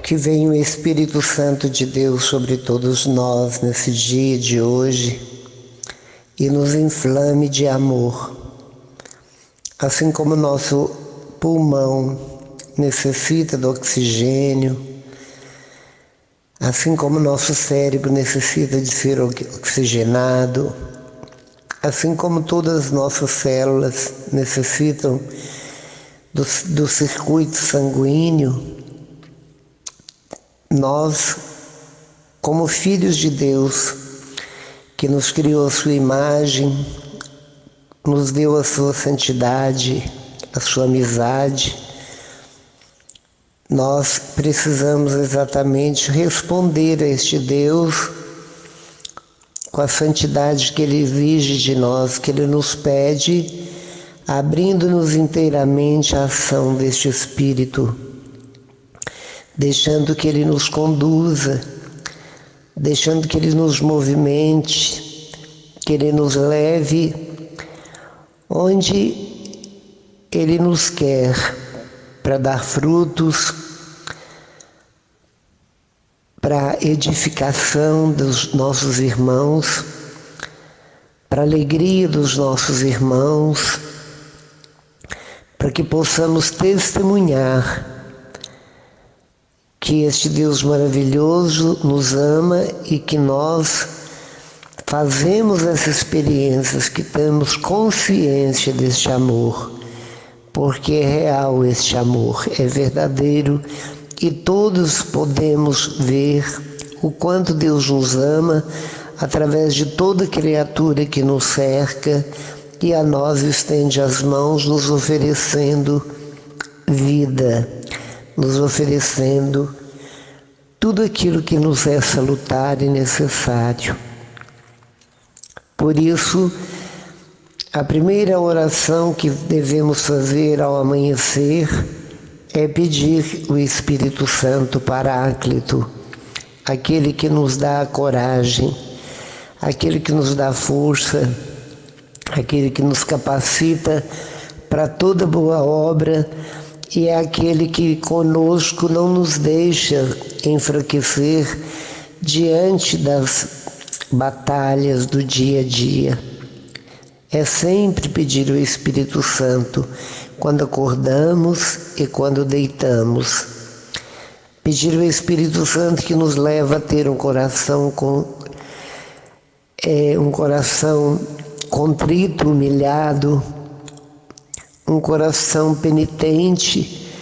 Que venha o Espírito Santo de Deus sobre todos nós nesse dia de hoje e nos inflame de amor. Assim como nosso pulmão necessita do oxigênio, assim como nosso cérebro necessita de ser oxigenado, assim como todas as nossas células necessitam do circuito sanguíneo, nós, como filhos de Deus, que nos criou a sua imagem, nos deu a sua santidade, a sua amizade, nós precisamos exatamente responder a este Deus com a santidade que Ele exige de nós, que Ele nos pede, abrindo-nos inteiramente à ação deste Espírito, deixando que Ele nos conduza, deixando que Ele nos movimente, que Ele nos leve onde Ele nos quer, para dar frutos, para a edificação dos nossos irmãos, para a alegria dos nossos irmãos, para que possamos testemunhar que este Deus maravilhoso nos ama e que nós fazemos essas experiências, que temos consciência deste amor, porque é real este amor, é verdadeiro e todos podemos ver o quanto Deus nos ama através de toda criatura que nos cerca e a nós estende as mãos nos oferecendo vida, nos oferecendo tudo aquilo que nos é salutar e necessário. Por isso, a primeira oração que devemos fazer ao amanhecer é pedir o Espírito Santo Paráclito, aquele que nos dá a coragem, aquele que nos dá força, aquele que nos capacita para toda boa obra, e é aquele que conosco não nos deixa enfraquecer diante das batalhas do dia a dia. É sempre pedir o Espírito Santo quando acordamos e quando deitamos. Pedir o Espírito Santo que nos leva a ter um coração contrito, humilhado, um coração penitente,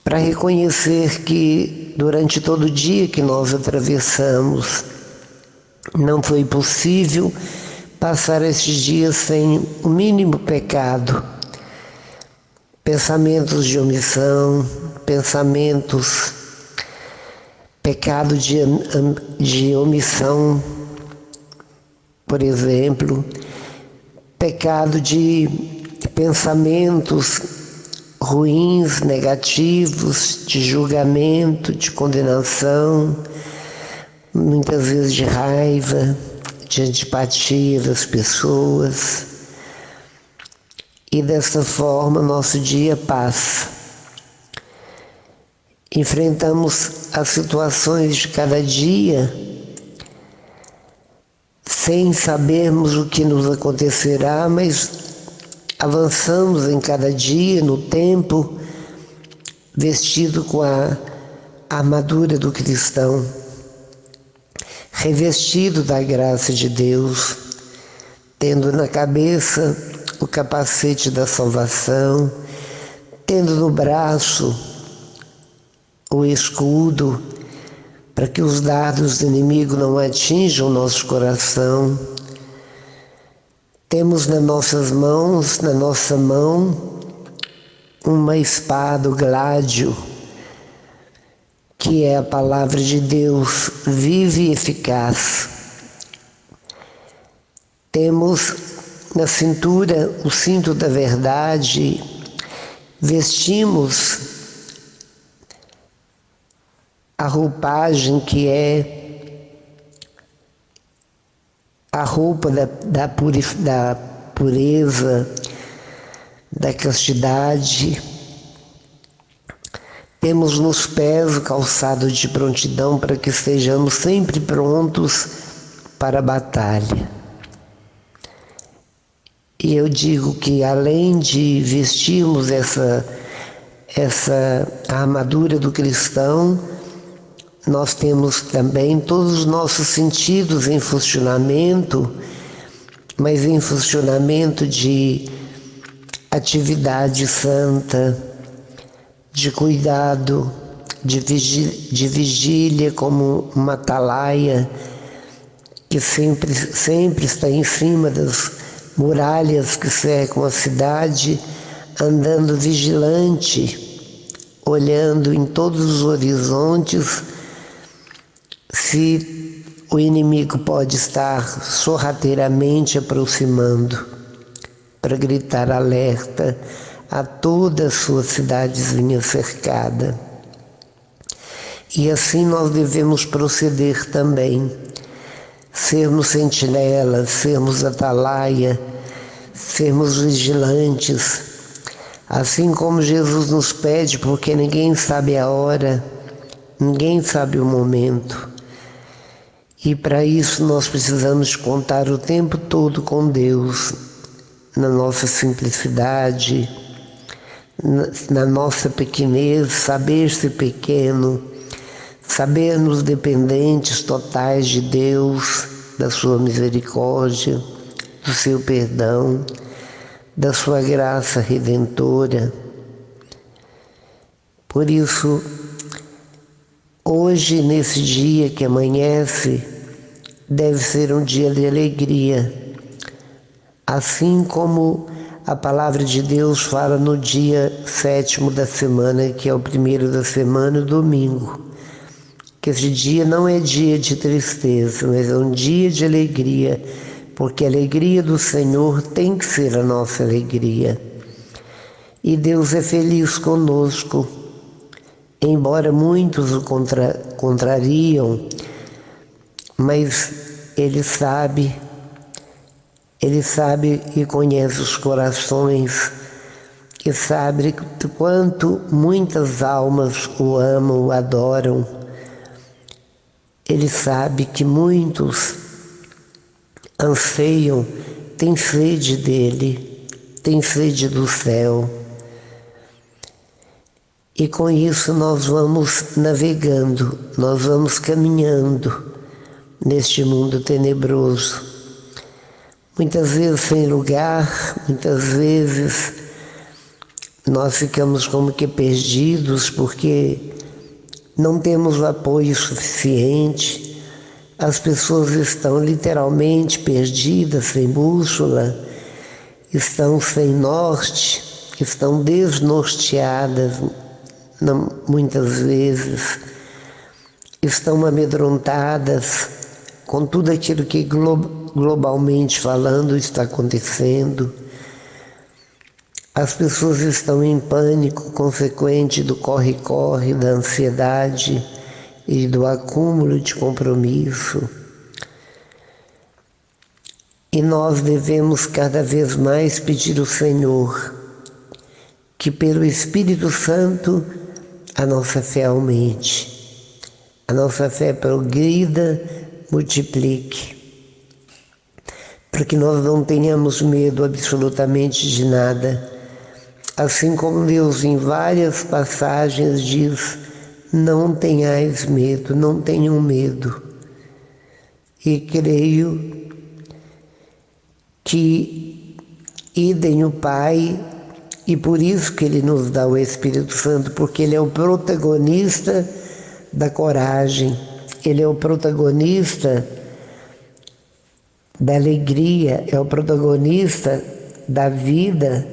para reconhecer que durante todo o dia que nós atravessamos não foi possível passar estes dias sem o mínimo pecado, pensamentos de omissão, pecado de omissão, por exemplo, pecado de pensamentos ruins, negativos, de julgamento, de condenação, muitas vezes de raiva, de antipatia das pessoas. E dessa forma nosso dia passa. Enfrentamos as situações de cada dia sem sabermos o que nos acontecerá, mas avançamos em cada dia, no tempo, vestido com a armadura do cristão, revestido da graça de Deus, tendo na cabeça o capacete da salvação, tendo no braço o escudo, para que os dardos do inimigo não atinjam o nosso coração. Temos na nossa mão, uma espada, o gládio, que é a palavra de Deus, viva e eficaz. Temos na cintura o cinto da verdade, vestimos a roupagem que é a roupa da pureza, da castidade. Temos nos pés o calçado de prontidão para que estejamos sempre prontos para a batalha. E eu digo que além de vestirmos essa armadura do cristão, nós temos também todos os nossos sentidos em funcionamento, mas em funcionamento de atividade santa, de cuidado, de vigília como uma atalaia que sempre está em cima das muralhas que cercam a cidade, andando vigilante, olhando em todos os horizontes se o inimigo pode estar sorrateiramente aproximando, para gritar alerta a toda a sua cidadezinha cercada. E assim nós devemos proceder também, sermos sentinelas, sermos atalaia, sermos vigilantes, assim como Jesus nos pede, porque ninguém sabe a hora, ninguém sabe o momento. E para isso nós precisamos contar o tempo todo com Deus, na nossa simplicidade, na nossa pequenez, saber ser pequeno, saber-nos dependentes totais de Deus, da sua misericórdia, do seu perdão, da sua graça redentora. Por isso, hoje, nesse dia que amanhece, deve ser um dia de alegria, assim como a palavra de Deus fala no dia 7º da semana, que é o primeiro da semana, o domingo. Que esse dia não é dia de tristeza, mas é um dia de alegria, porque a alegria do Senhor tem que ser a nossa alegria. E Deus é feliz conosco, embora muitos o contrariam, mas Ele sabe e conhece os corações, e sabe quanto muitas almas o amam, o adoram. Ele sabe que muitos anseiam, têm sede dele, têm sede do céu. E com isso nós vamos navegando, nós vamos caminhando neste mundo tenebroso. Muitas vezes sem lugar, muitas vezes nós ficamos como que perdidos porque não temos o apoio suficiente. As pessoas estão literalmente perdidas, sem bússola, estão sem norte, estão desnorteadas muitas vezes, estão amedrontadas com tudo aquilo que globalmente falando está acontecendo. As pessoas estão em pânico consequente do corre-corre, da ansiedade e do acúmulo de compromisso. E nós devemos cada vez mais pedir ao Senhor que pelo Espírito Santo a nossa fé aumente, a nossa fé progrida, multiplique, para que nós não tenhamos medo absolutamente de nada. Assim como Deus em várias passagens diz, não tenhais medo, não tenham medo. E creio que idem o Pai, e por isso que Ele nos dá o Espírito Santo, porque Ele é o protagonista da coragem, Ele é o protagonista da alegria, é o protagonista da vida,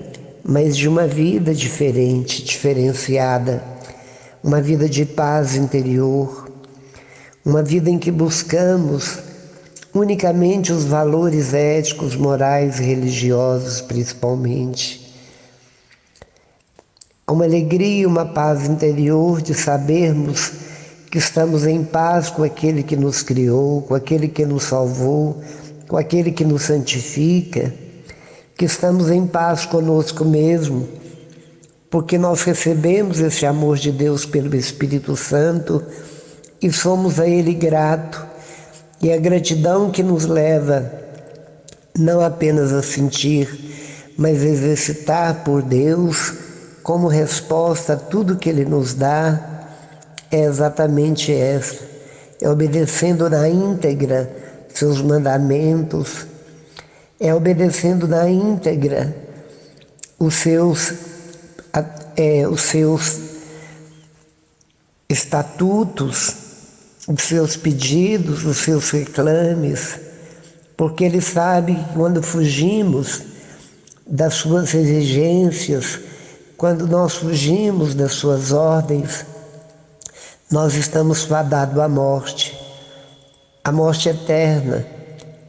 mas de uma vida diferente, diferenciada, uma vida de paz interior, uma vida em que buscamos unicamente os valores éticos, morais e religiosos, principalmente. Uma alegria e uma paz interior de sabermos que estamos em paz com aquele que nos criou, com aquele que nos salvou, com aquele que nos santifica, que estamos em paz conosco mesmo, porque nós recebemos esse amor de Deus pelo Espírito Santo e somos a Ele grato. E a gratidão que nos leva não apenas a sentir, mas a exercitar por Deus como resposta a tudo que Ele nos dá, é exatamente essa: é obedecendo na íntegra seus mandamentos, é obedecendo na íntegra os seus estatutos, os seus pedidos, os seus reclames, porque Ele sabe que quando fugimos das suas exigências, quando nós fugimos das suas ordens, nós estamos fadados à morte, a morte eterna,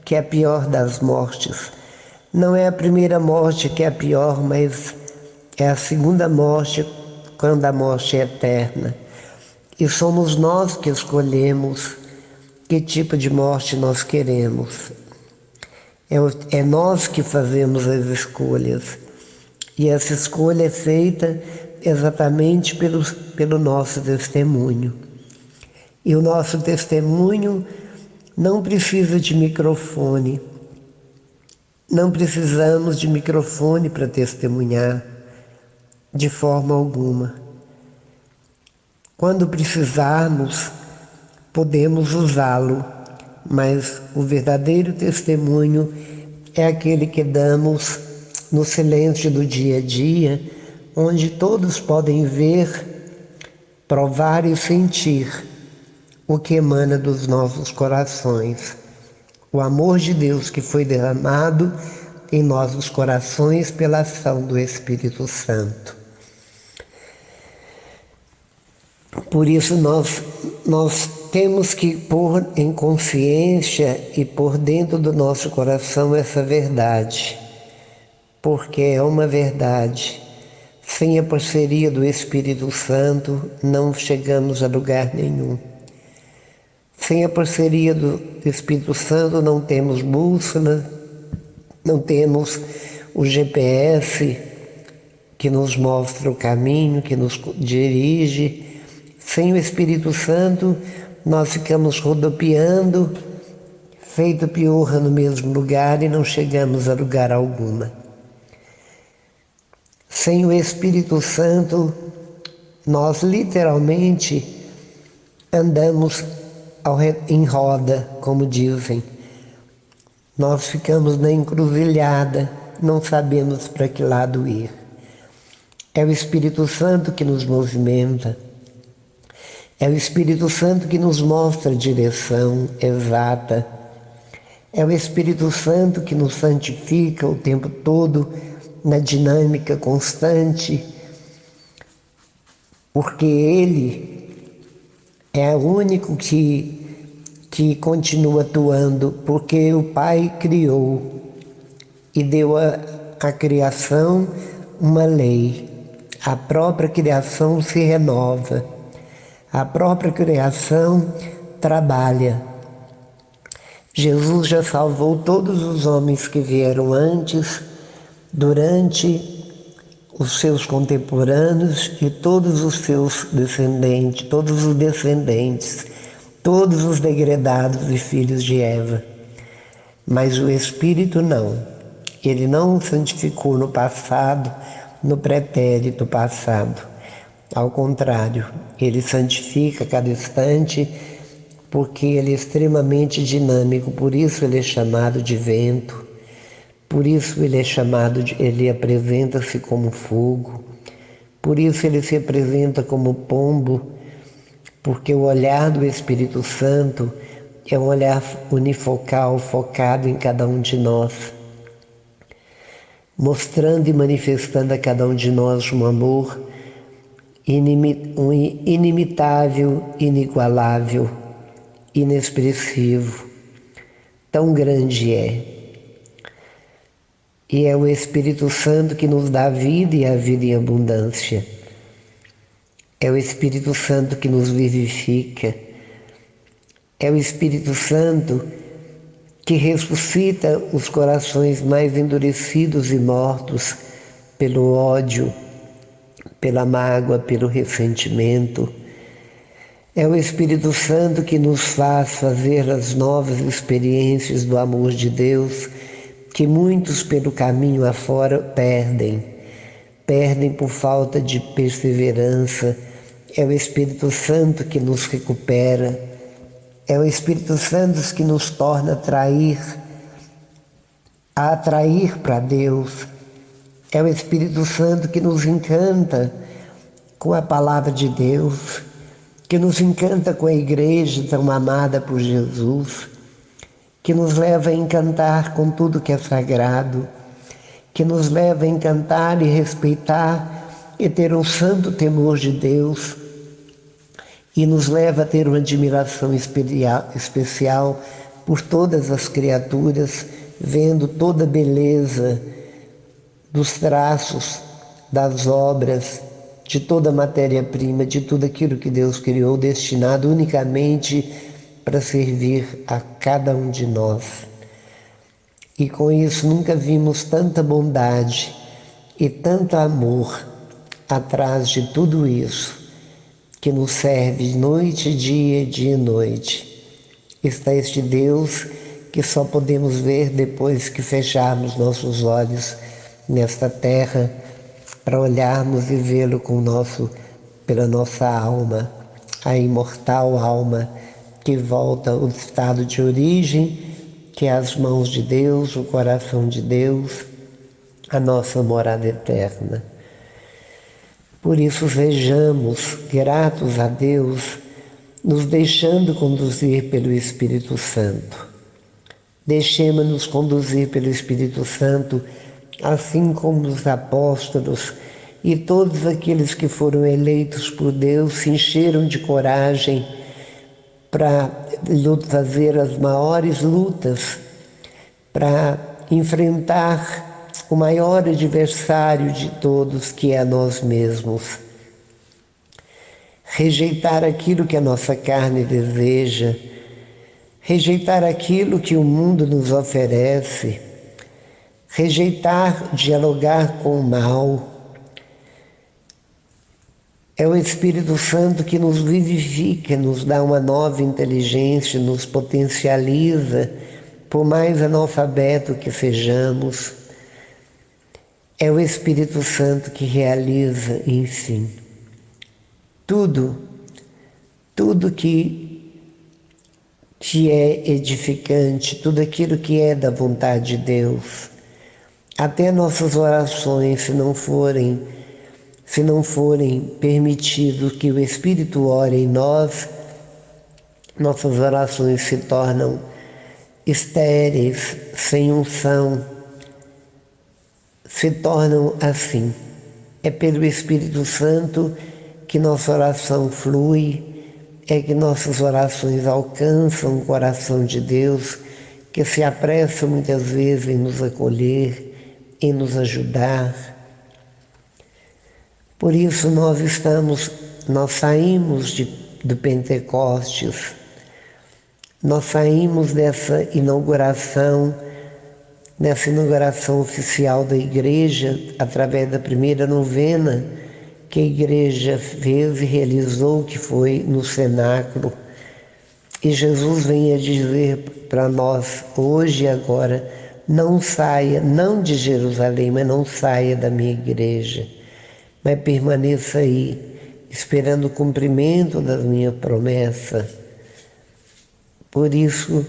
que é a pior das mortes. Não é a primeira morte que é a pior, mas é a segunda morte, quando a morte é eterna. E somos nós que escolhemos que tipo de morte nós queremos. É nós que fazemos as escolhas. E essa escolha é feita exatamente pelo nosso testemunho. E o nosso testemunho não precisa de microfone. Não precisamos de microfone para testemunhar, de forma alguma. Quando precisarmos, podemos usá-lo, mas o verdadeiro testemunho é aquele que damos no silêncio do dia a dia, onde todos podem ver, provar e sentir o que emana dos nossos corações. O amor de Deus que foi derramado em nossos corações pela ação do Espírito Santo. Por isso nós temos que pôr em consciência e pôr dentro do nosso coração essa verdade, porque é uma verdade. Sem a parceria do Espírito Santo não chegamos a lugar nenhum. Sem a parceria do Espírito Santo não temos bússola, não temos o GPS que nos mostra o caminho, que nos dirige. Sem o Espírito Santo nós ficamos rodopiando, feito piorra no mesmo lugar e não chegamos a lugar alguma. Sem o Espírito Santo nós literalmente andamos em roda, como dizem. Nós ficamos na encruzilhada, não sabemos para que lado ir. É o Espírito Santo que nos movimenta. É o Espírito Santo que nos mostra a direção exata. É o Espírito Santo que nos santifica o tempo todo na dinâmica constante, porque Ele é o único que continua atuando, porque o Pai criou e deu à criação uma lei. A própria criação se renova, a própria criação trabalha. Jesus já salvou todos os homens que vieram antes, durante os seus contemporâneos e todos os seus descendentes, todos os degredados e filhos de Eva. Mas o Espírito não. Ele não santificou no passado, no pretérito passado. Ao contrário, ele santifica a cada instante, porque ele é extremamente dinâmico, por isso ele é chamado de vento. Por isso ele apresenta-se como fogo, por isso ele se apresenta como pombo, porque o olhar do Espírito Santo é um olhar unifocal, focado em cada um de nós, mostrando e manifestando a cada um de nós um amor inimitável, inigualável, inexpressivo, tão grande é. E é o Espírito Santo que nos dá a vida e a vida em abundância. É o Espírito Santo que nos vivifica. É o Espírito Santo que ressuscita os corações mais endurecidos e mortos pelo ódio, pela mágoa, pelo ressentimento. É o Espírito Santo que nos faz fazer as novas experiências do amor de Deus, que muitos pelo caminho afora perdem por falta de perseverança. É o Espírito Santo que nos recupera, é o Espírito Santo que nos torna a atrair para Deus. É o Espírito Santo que nos encanta com a palavra de Deus, que nos encanta com a igreja tão amada por Jesus, que nos leva a encantar com tudo que é sagrado, que nos leva a encantar e respeitar e ter um santo temor de Deus, e nos leva a ter uma admiração especial por todas as criaturas, vendo toda a beleza dos traços, das obras, de toda a matéria-prima, de tudo aquilo que Deus criou, destinado unicamente para servir a cada um de nós. E com isso nunca vimos tanta bondade e tanto amor atrás de tudo isso, que nos serve noite e dia e noite. Está este Deus que só podemos ver depois que fecharmos nossos olhos nesta terra, para olharmos e vê-lo pela nossa alma, a imortal alma que volta ao estado de origem, que é as mãos de Deus, o coração de Deus, a nossa morada eterna. Por isso sejamos gratos a Deus, nos deixando conduzir pelo Espírito Santo. Deixemos-nos conduzir pelo Espírito Santo, assim como os apóstolos e todos aqueles que foram eleitos por Deus se encheram de coragem para fazer as maiores lutas, para enfrentar o maior adversário de todos, que é a nós mesmos. Rejeitar aquilo que a nossa carne deseja, rejeitar aquilo que o mundo nos oferece, rejeitar, dialogar com o mal. É o Espírito Santo que nos vivifica, nos dá uma nova inteligência, nos potencializa, por mais analfabeto que sejamos. É o Espírito Santo que realiza, enfim, tudo que é edificante, tudo aquilo que é da vontade de Deus. Até nossas orações, se não forem permitido que o Espírito ore em nós, nossas orações se tornam estéreis, sem unção, se tornam assim. É pelo Espírito Santo que nossa oração flui, é que nossas orações alcançam o coração de Deus, que se apressa muitas vezes em nos acolher, em nos ajudar. Por isso nós saímos do Pentecostes, nós saímos dessa inauguração oficial da igreja, através da primeira novena que a igreja fez e realizou, que foi no cenáculo. E Jesus vem a dizer para nós, hoje e agora, não saia, não de Jerusalém, mas não saia da minha igreja, mas permaneça aí, esperando o cumprimento da minha promessa. Por isso,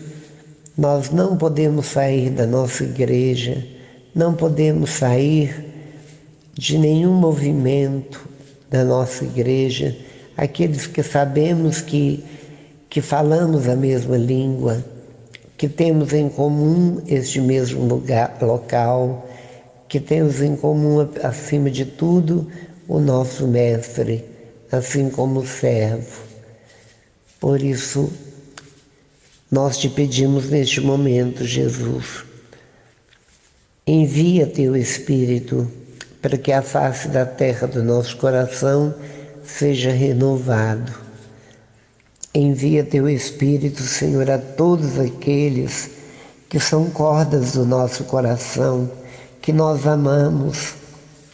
nós não podemos sair da nossa igreja, não podemos sair de nenhum movimento da nossa igreja, aqueles que sabemos que falamos a mesma língua, que temos em comum este mesmo local, que temos em comum, acima de tudo, o nosso Mestre, assim como o servo. Por isso, nós te pedimos neste momento, Jesus, envia teu Espírito para que a face da terra do nosso coração seja renovado. Envia teu Espírito, Senhor, a todos aqueles que são cordas do nosso coração, que nós amamos,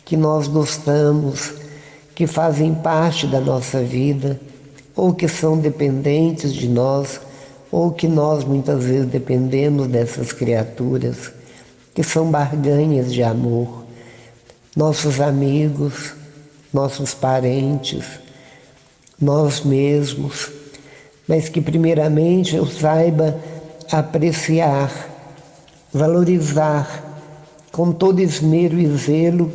que nós gostamos, que fazem parte da nossa vida, ou que são dependentes de nós, ou que nós muitas vezes dependemos dessas criaturas, que são barganhas de amor, nossos amigos, nossos parentes, nós mesmos, mas que primeiramente eu saiba apreciar, valorizar com todo esmero e zelo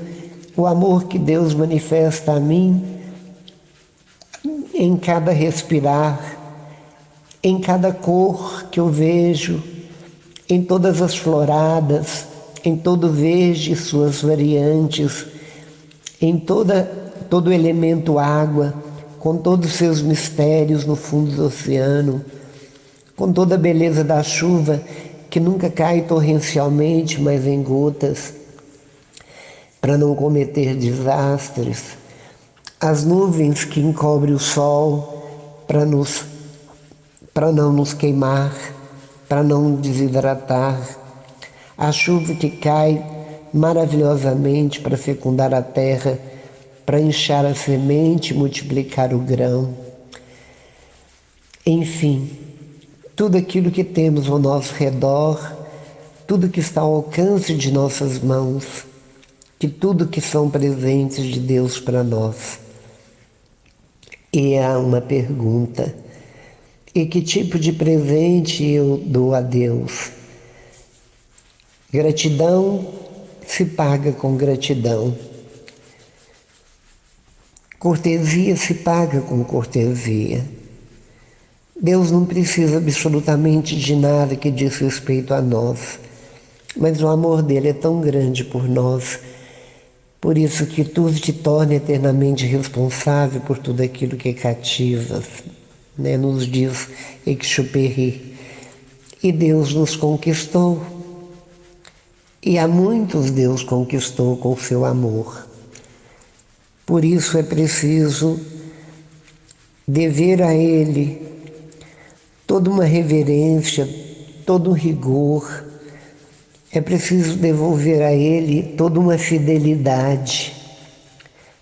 o amor que Deus manifesta a mim em cada respirar, em cada cor que eu vejo, em todas as floradas, em todo verde e suas variantes, em todo elemento água, com todos os seus mistérios no fundo do oceano, com toda a beleza da chuva que nunca cai torrencialmente, mas em gotas, para não cometer desastres, as nuvens que encobrem o sol para não nos queimar, para não desidratar, a chuva que cai maravilhosamente para fecundar a terra, para inchar a semente e multiplicar o grão. Enfim, tudo aquilo que temos ao nosso redor, tudo que está ao alcance de nossas mãos, que tudo que são presentes de Deus para nós. E há uma pergunta: e que tipo de presente eu dou a Deus? Gratidão se paga com gratidão. Cortesia se paga com cortesia. Deus não precisa absolutamente de nada que diz respeito a nós, mas o amor dele é tão grande por nós, por isso que tudo te torna eternamente responsável por tudo aquilo que cativa, né? Nos diz Exupéry. E Deus nos conquistou, e a muitos Deus conquistou com o seu amor. Por isso é preciso dever a Ele toda uma reverência, todo um rigor. É preciso devolver a Ele toda uma fidelidade.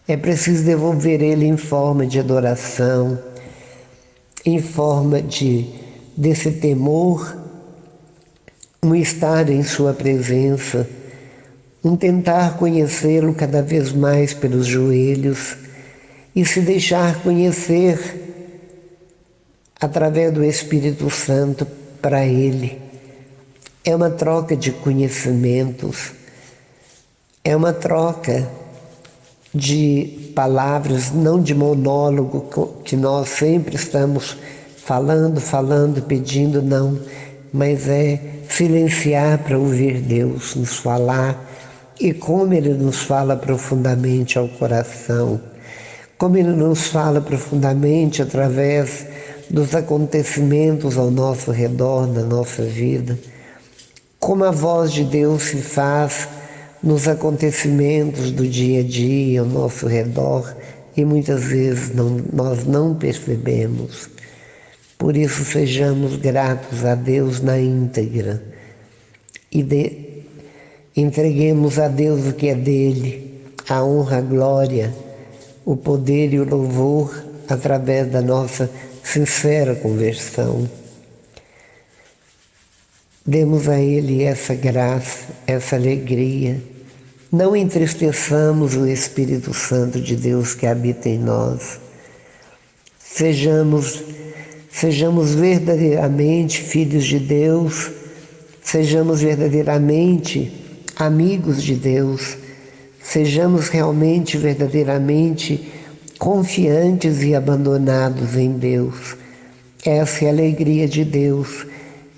É preciso devolver a Ele em forma de adoração, em forma desse temor, um estar em Sua presença, um tentar conhecê-lo cada vez mais pelos joelhos e se deixar conhecer através do Espírito Santo para Ele. É uma troca de conhecimentos, é uma troca de palavras, não de monólogo que nós sempre estamos falando, pedindo, não, mas é silenciar para ouvir Deus nos falar, e como Ele nos fala profundamente ao coração, como Ele nos fala profundamente através dos acontecimentos ao nosso redor, na nossa vida, como a voz de Deus se faz nos acontecimentos do dia a dia ao nosso redor e muitas vezes nós não percebemos. Por isso sejamos gratos a Deus na íntegra e entreguemos a Deus o que é dele, a honra, a glória, o poder e o louvor através da nossa sincera conversão. Demos a Ele essa graça, essa alegria. Não entristeçamos o Espírito Santo de Deus que habita em nós. Sejamos verdadeiramente filhos de Deus, sejamos verdadeiramente amigos de Deus, sejamos realmente, verdadeiramente confiantes e abandonados em Deus. Essa é a alegria de Deus.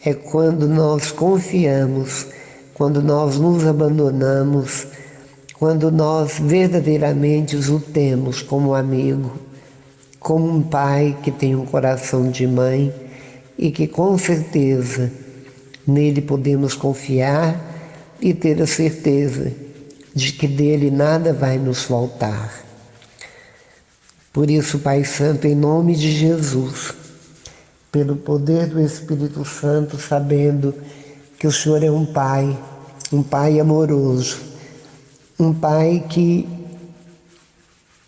É quando nós confiamos, quando nós nos abandonamos, quando nós verdadeiramente o temos como amigo, como um pai que tem um coração de mãe e que com certeza nele podemos confiar e ter a certeza de que dele nada vai nos faltar. Por isso, Pai Santo, em nome de Jesus, pelo poder do Espírito Santo, sabendo que o Senhor é um Pai amoroso, um Pai que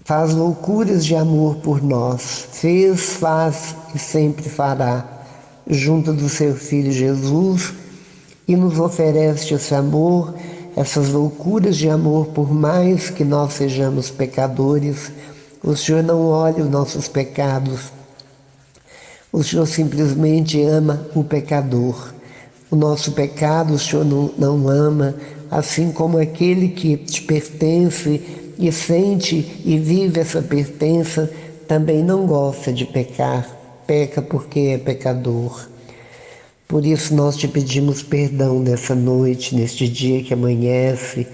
faz loucuras de amor por nós, fez, faz e sempre fará, junto do seu Filho Jesus, e nos oferece esse amor, essas loucuras de amor, por mais que nós sejamos pecadores. O Senhor não olha os nossos pecados, o Senhor simplesmente ama o pecador. O nosso pecado o Senhor não ama, assim como aquele que te pertence e sente e vive essa pertença também não gosta de pecar, peca porque é pecador. Por isso nós te pedimos perdão nessa noite, neste dia que amanhece.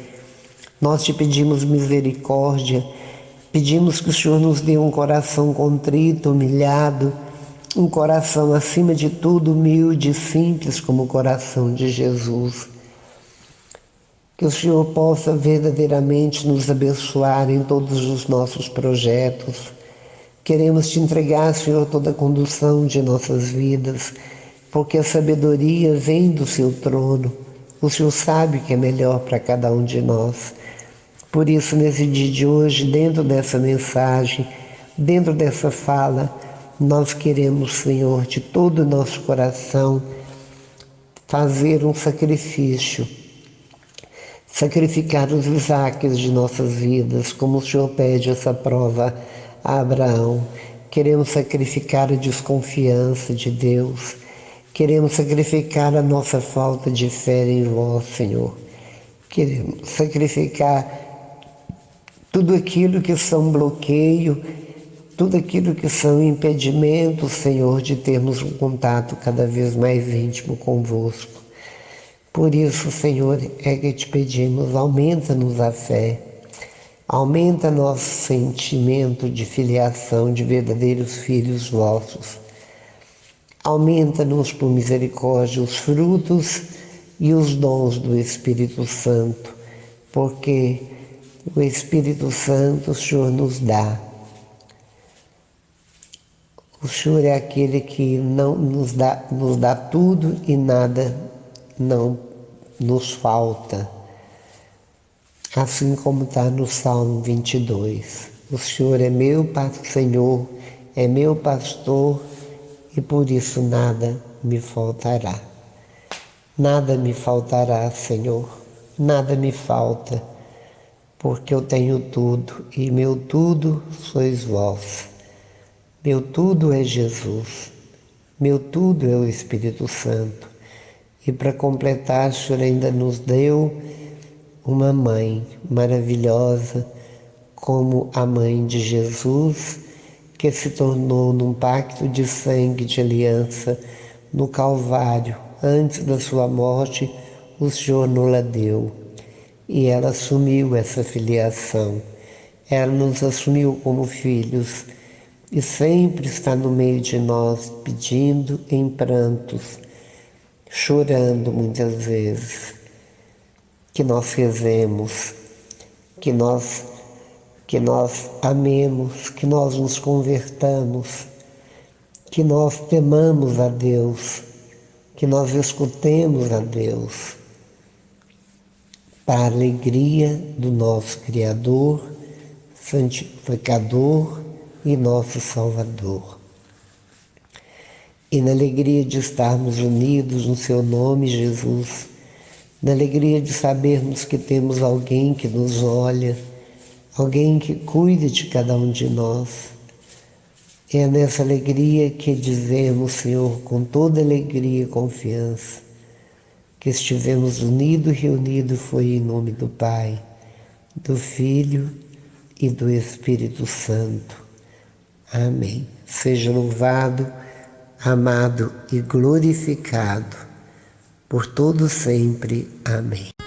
Nós te pedimos misericórdia, pedimos que o Senhor nos dê um coração contrito, humilhado, um coração acima de tudo humilde e simples como o coração de Jesus. Que o Senhor possa verdadeiramente nos abençoar em todos os nossos projetos. Queremos te entregar, Senhor, toda a condução de nossas vidas, porque a sabedoria vem do seu trono. O Senhor sabe o que é melhor para cada um de nós. Por isso, nesse dia de hoje, dentro dessa mensagem, dentro dessa fala, nós queremos, Senhor, de todo o nosso coração, fazer um sacrifício, sacrificar os Isaques de nossas vidas, como o Senhor pede essa prova a Abraão. Queremos sacrificar a desconfiança de Deus, queremos sacrificar a nossa falta de fé em vós, Senhor. Queremos sacrificar tudo aquilo que são bloqueio, tudo aquilo que são impedimentos, Senhor, de termos um contato cada vez mais íntimo convosco. Por isso, Senhor, é que te pedimos, aumenta-nos a fé, aumenta nosso sentimento de filiação de verdadeiros filhos vossos. Aumenta-nos por misericórdia os frutos e os dons do Espírito Santo, porque o Espírito Santo o Senhor nos dá. O Senhor é aquele que não nos dá tudo e nada não nos falta. Assim como está no Salmo 22. O Senhor é meu Senhor, é meu pastor, e por isso nada me faltará. Nada me faltará, Senhor, nada me falta, porque eu tenho tudo, e meu tudo sois vós. Meu tudo é Jesus, meu tudo é o Espírito Santo. E para completar, o Senhor ainda nos deu uma mãe maravilhosa, como a mãe de Jesus, que se tornou num pacto de sangue, de aliança, no Calvário. Antes da sua morte, o Senhor nos-la deu. E ela assumiu essa filiação. Ela nos assumiu como filhos e sempre está no meio de nós, pedindo em prantos, chorando muitas vezes, que nós rezemos, que nós amemos, que nós nos convertamos, que nós temamos a Deus, que nós escutemos a Deus, para a alegria do nosso Criador, Santificador e nosso Salvador. E na alegria de estarmos unidos no Seu nome, Jesus, na alegria de sabermos que temos alguém que nos olha, alguém que cuida de cada um de nós. É nessa alegria que dizemos, Senhor, com toda alegria e confiança, que estivemos unidos e reunidos foi em nome do Pai, do Filho e do Espírito Santo. Amém. Seja louvado, amado e glorificado por todo sempre. Amém.